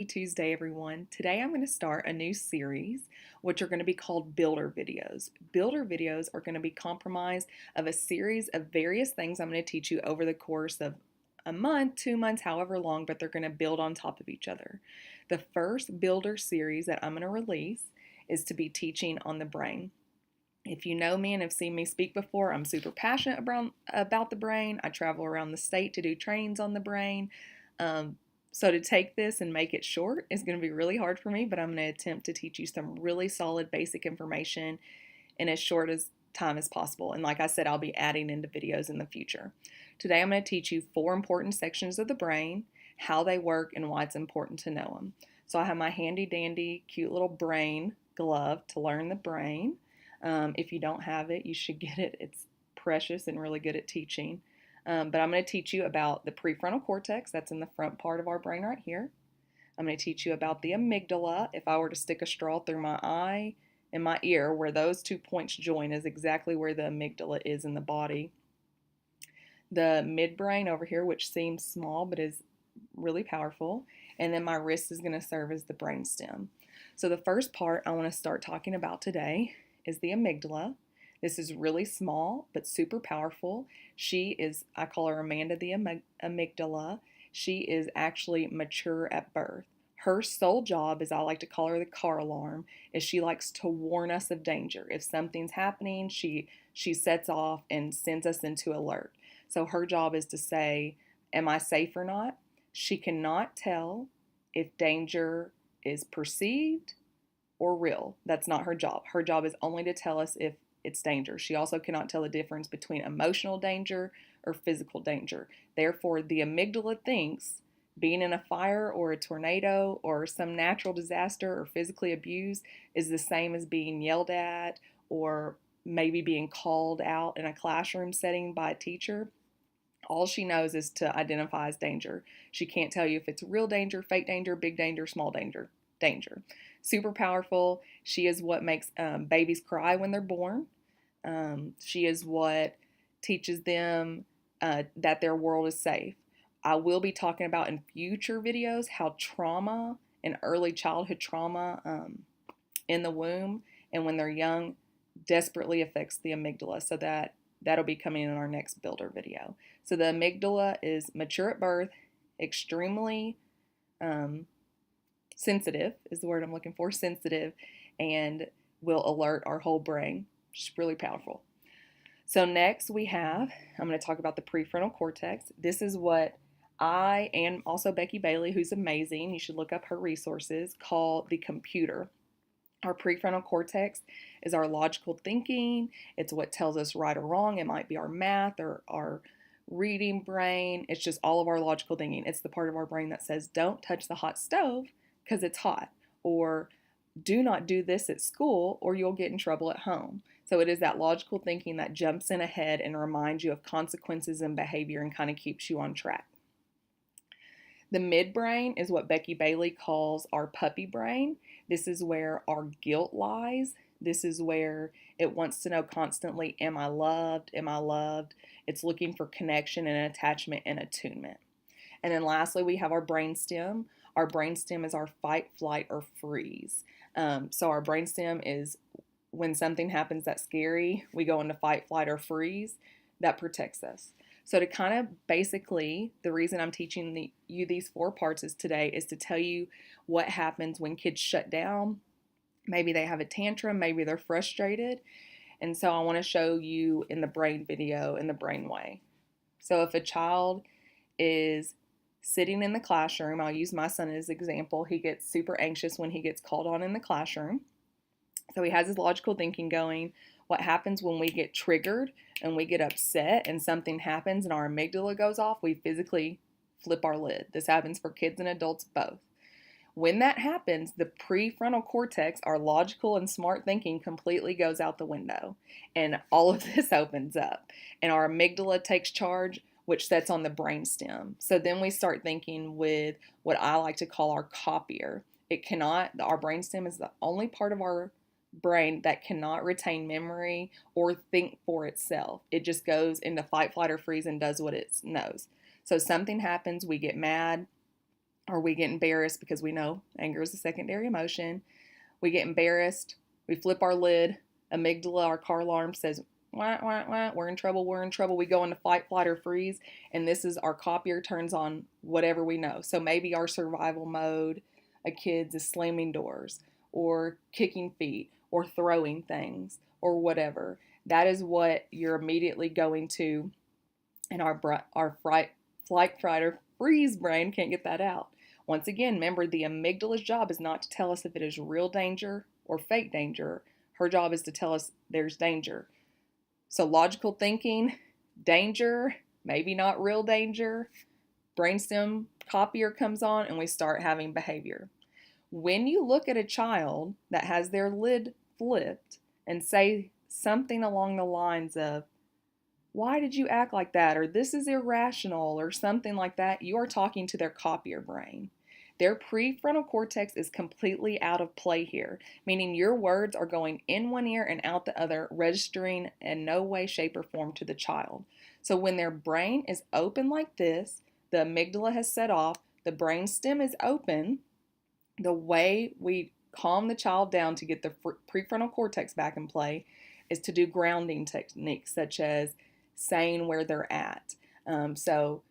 Tuesday, everyone. Today I'm going to start a new series, which are going to be called Builder videos. Builder videos are going to be comprised of a series of various things I'm going to teach you over the course of a month, 2 months, however long, but they're going to build on top of each other. The first Builder series that I'm going to release is to be teaching on the brain. If you know me and have seen me speak before, I'm super passionate about the brain. I travel around the state to do trainings on the brain. So to take this and make it short is going to be really hard for me, but I'm going to attempt to teach you some really solid basic information in as short as time as possible. And like I said, I'll be adding into videos in the future. Today I'm going to teach you 4 important sections of the brain, how they work, and why it's important to know them. So I have my handy dandy cute little brain glove to learn the brain. If you don't have it, you should get it. It's precious and really good at teaching. But I'm going to teach you about the prefrontal cortex, that's in the front part of our brain right here. I'm going to teach you about the amygdala. If I were to stick a straw through my eye and my ear, where those 2 points join is exactly where the amygdala is in the body. The midbrain over here, which seems small but is really powerful. And then my wrist is going to serve as the brainstem. So the first part I want to start talking about today is the amygdala. This is really small but super powerful. She is, I call her Amanda the amygdala. She is actually mature at birth. Her sole job, as I like to call her the car alarm, is she likes to warn us of danger. If something's happening, she sets off and sends us into alert. So her job is to say, am I safe or not? She cannot tell if danger is perceived or real. That's not her job. Her job is only to tell us if it's danger. She also cannot tell the difference between emotional danger or physical danger. Therefore, the amygdala thinks being in a fire or a tornado or some natural disaster or physically abused is the same as being yelled at or maybe being called out in a classroom setting by a teacher. All she knows is to identify as danger. She can't tell you if it's real danger, fake danger, big danger, small danger. Danger. Super powerful. She is what makes babies cry when they're born. She is what teaches them that their world is safe. I will be talking about in future videos how trauma and early childhood trauma in the womb and when they're young desperately affects the amygdala. So that'll be coming in our next Builder video. So the amygdala is mature at birth, extremely sensitive is the word I'm looking for, sensitive, and will alert our whole brain. It's really powerful. So next I'm going to talk about the prefrontal cortex. This is what I and also Becky Bailey, who's amazing, you should look up her resources, call the computer. Our prefrontal cortex is our logical thinking. It's what tells us right or wrong. It might be our math or our reading brain. It's just all of our logical thinking. It's the part of our brain that says, don't touch the hot stove because it's hot, or do not do this at school or you'll get in trouble at home. So it is that logical thinking that jumps in ahead and reminds you of consequences and behavior and kind of keeps you on track. The midbrain is what Becky Bailey calls our puppy brain. This is where our guilt lies. This is where it wants to know constantly, am I loved? Am I loved? It's looking for connection and attachment and attunement. And then lastly, we have our brainstem. Our brainstem is our fight, flight, or freeze. So our brainstem is when something happens that's scary, we go into fight, flight, or freeze. That protects us. So to kind of basically, the reason I'm teaching you these 4 parts today is to tell you what happens when kids shut down. Maybe they have a tantrum, maybe they're frustrated. And so I want to show you in the brain video, in the brain way. So if a child is sitting in the classroom, I'll use my son as an example. He gets super anxious when he gets called on in the classroom. So he has his logical thinking going. What happens when we get triggered and we get upset and something happens and our amygdala goes off? We physically flip our lid. This happens for kids and adults both. When that happens, the prefrontal cortex, our logical and smart thinking, completely goes out the window. And all of this opens up. And our amygdala takes charge, which sets on the brainstem. So then we start thinking with what I like to call our copier. Our brainstem is the only part of our brain that cannot retain memory or think for itself. It just goes into fight, flight, or freeze and does what it knows. So something happens, we get mad, or we get embarrassed because we know anger is a secondary emotion. We get embarrassed, we flip our lid, amygdala, our car alarm says, wah, wah, wah, we're in trouble, we're in trouble. We go into fight, flight, or freeze, and this is our copier turns on whatever we know. So maybe our survival mode, a kid's is slamming doors, or kicking feet, or throwing things, or whatever. That is what you're immediately going to, and our flight, fright, or freeze brain can't get that out. Once again, remember the amygdala's job is not to tell us if it is real danger or fake danger. Her job is to tell us there's danger. So logical thinking, danger, maybe not real danger, brainstem copier comes on and we start having behavior. When you look at a child that has their lid flipped and say something along the lines of, why did you act like that? Or this is irrational or something like that, you are talking to their copier brain. Their prefrontal cortex is completely out of play here, meaning your words are going in one ear and out the other, registering in no way, shape, or form to the child. So when their brain is open like this, the amygdala has set off, the brain stem is open, the way we calm the child down to get the prefrontal cortex back in play is to do grounding techniques such as saying where they're at. So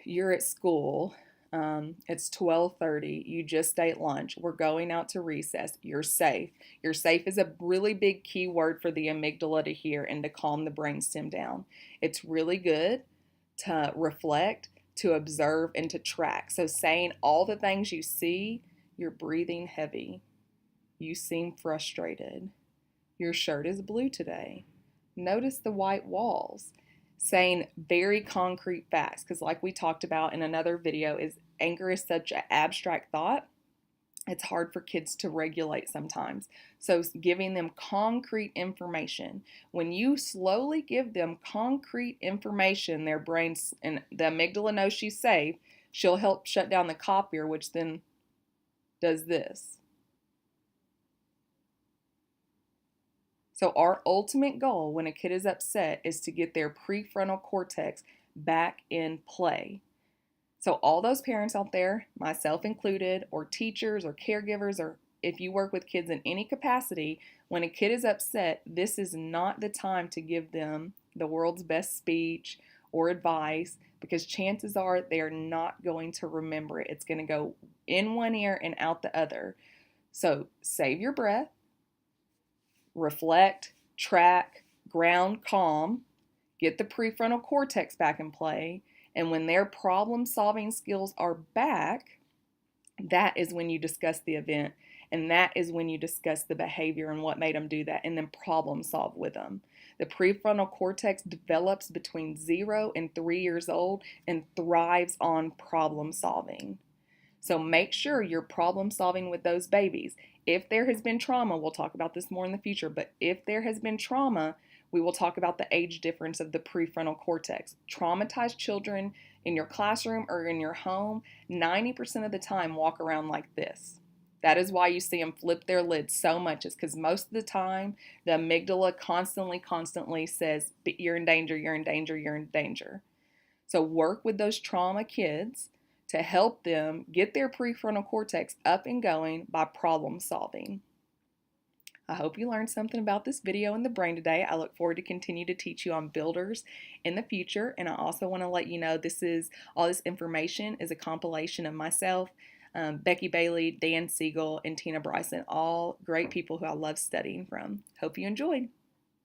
you're at school, it's 12:30, you just ate lunch, we're going out to recess, you're safe. You're safe is a really big key word for the amygdala to hear and to calm the brainstem down. It's really good to reflect, to observe, and to track. So saying all the things you see, you're breathing heavy, you seem frustrated, your shirt is blue today, notice the white walls. Saying very concrete facts, because like we talked about in another video, is anger is such an abstract thought, it's hard for kids to regulate sometimes. So giving them concrete information. When you slowly give them concrete information, their brains and the amygdala knows she's safe, she'll help shut down the copier, which then does this. So our ultimate goal when a kid is upset is to get their prefrontal cortex back in play. So all those parents out there, myself included, or teachers or caregivers, or if you work with kids in any capacity, when a kid is upset, this is not the time to give them the world's best speech or advice, because chances are they are not going to remember it. It's going to go in one ear and out the other. So save your breath. Reflect, track, ground, calm, get the prefrontal cortex back in play, and when their problem-solving skills are back, that is when you discuss the event, and that is when you discuss the behavior and what made them do that, and then problem solve with them. The prefrontal cortex develops between 0 and 3 years old and thrives on problem solving. So make sure you're problem solving with those babies. If there has been trauma, we'll talk about this more in the future, but if there has been trauma, we will talk about the age difference of the prefrontal cortex. Traumatized children in your classroom or in your home, 90% of the time walk around like this. That is why you see them flip their lids so much, is because most of the time the amygdala constantly says, you're in danger, you're in danger, you're in danger. So work with those trauma kids to help them get their prefrontal cortex up and going by problem solving. I hope you learned something about this video and the brain today. I look forward to continue to teach you on builders in the future. And I also want to let you know all this information is a compilation of myself, Becky Bailey, Dan Siegel, and Tina Bryson, all great people who I love studying from. Hope you enjoyed.